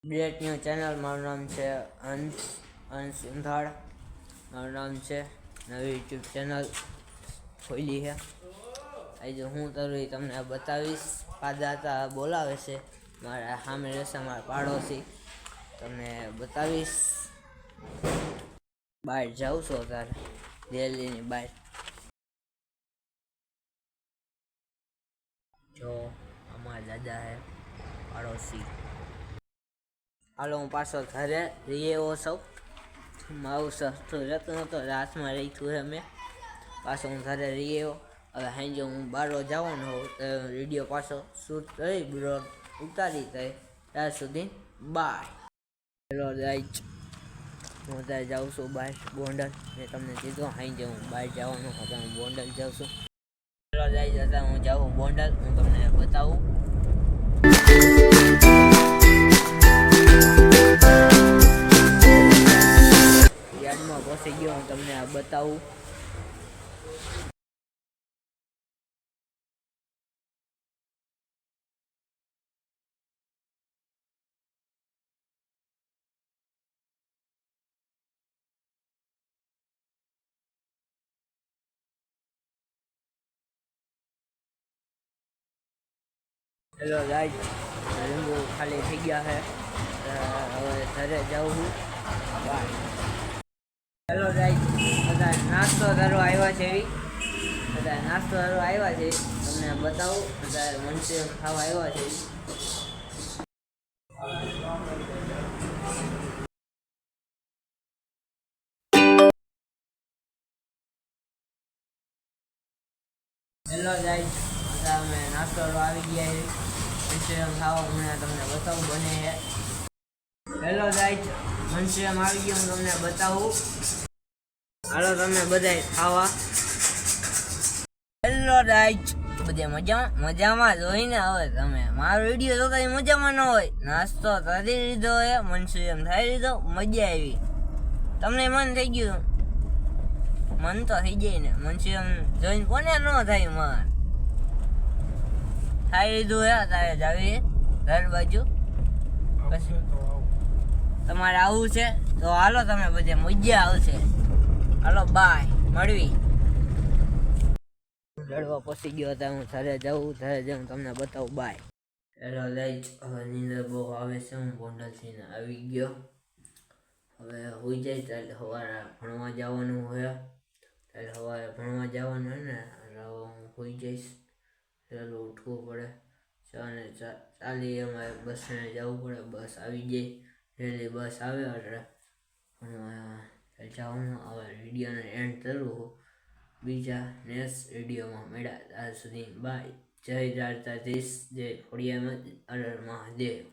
Break news channel. મારું નામ છે અંશ ઉંધાડ. મારું નામ છે. નવી યુટ્યુબ ચેનલ ખોલી છે. આજે હું કરું એ તમને બતાવીશ. દાદા બોલાવે છે, મારા સામે રહેશે મારા પાડોશી. તમને બતાવીશ. બહાર જાઉં છું અત્યારે, દિલ્હીની બહાર. જો અમારા દાદા હે પાડોશી. હાલો, હું પાછો ઘરે રહી આવ્યો છું. મારું સસ્તું રહેતું નહોતો, રાતમાં રાખ્યું છે મેં. પાછો હું ઘરે રહી આવ્યો. હવે સાંજે હું બારો જવાનો હોઉં તો વિડીયો પાછો શૂટ કરી બ્લોગ ઉતારી થાય ત્યાં સુધી બાય. હેલો રાઈટ, હું અત્યારે જાઉં છું બહાર ગોંડલ. મેં તમને કીધું સાંજે હું બહાર જવાનું હતો, હું ગોંડલ જાઉં છું. હેલો રાઈટ, અત્યારે હું જાઉં ગોંડલ. હું તમને બતાવું. યાર્ડમાં પહોંચી ગયો, હું તમને આ બતાવું. હેલો રાઈટ, લીંબુ ખાલી થઈ ગયા છે. હવે ઘરે જાઉં છું. બાય. હેલો રાઈટ, બધા નાસ્તો કરવા આવ્યા છે. બધા નાસ્તો કરવા આવ્યા છે, તમને બતાવું. બધા મંચુરિયન ખાવા આવ્યા છે. હેલો રાઈટ, બધા અમે નાસ્તો કરવા આવી ગયા છે. મંચુરિયન ખાવા હમણાં તમને બતાવું બને છે. હેલો રાઈટ, મંચુરિયન આવી ગયું, હું તમને બતાવું. હાલો તમે બધા ખાવા. હેલો રાઈટ, બધે મજામાં જ હોય ને. હવે તમે મારો વિડીયો જોતા મજામાં ન હોય. નાસ્તો કરી લીધો હે, મંચુરિયન ખાઈ લીધો, મજા આવી. તમને મન થઈ ગયું? મન તો થઈ જાય ને, મંચુરિયન જોઈને કોને ન થાય મન. ખાઈ લીધું હે, તારે જાવી ઘર બાજુ. પછી તમારે આવું છે તો હાલો, તમે બધે મજા આવશે. હાલો બાય, મળવી. લડવા પહોંચી ગયો હતા, હું ઘરે જાઉં. ઘરે જાઉં તમને બતાવું. બાય. હેલો લાઈટ, હવે નીંદર બહુ આવે છે. હું ગોંડલથી આવી ગયો. હવે હોઈ જાય ત્યારે સવારે ભણવા જવાનું હોય. ત્યારે સવારે ભણવા જવાનું હોય ને, એટલે હું હોઈ જઈશ. વહેલું ઉઠવું પડે. અને ચાલી અમારે બસને જવું પડે. બસ આવી જાય, ડેલી બસ આવે એટલે ભણવા જવાનું. હવે વિડીયોને એન્ડ કરું. બીજા નેક્સ્ટ વિડીયોમાં મળ્યા. ત્યાં સુધી બાય. જય દ્વારકાધીશ, જય ખોડિયાર મહાદેવ.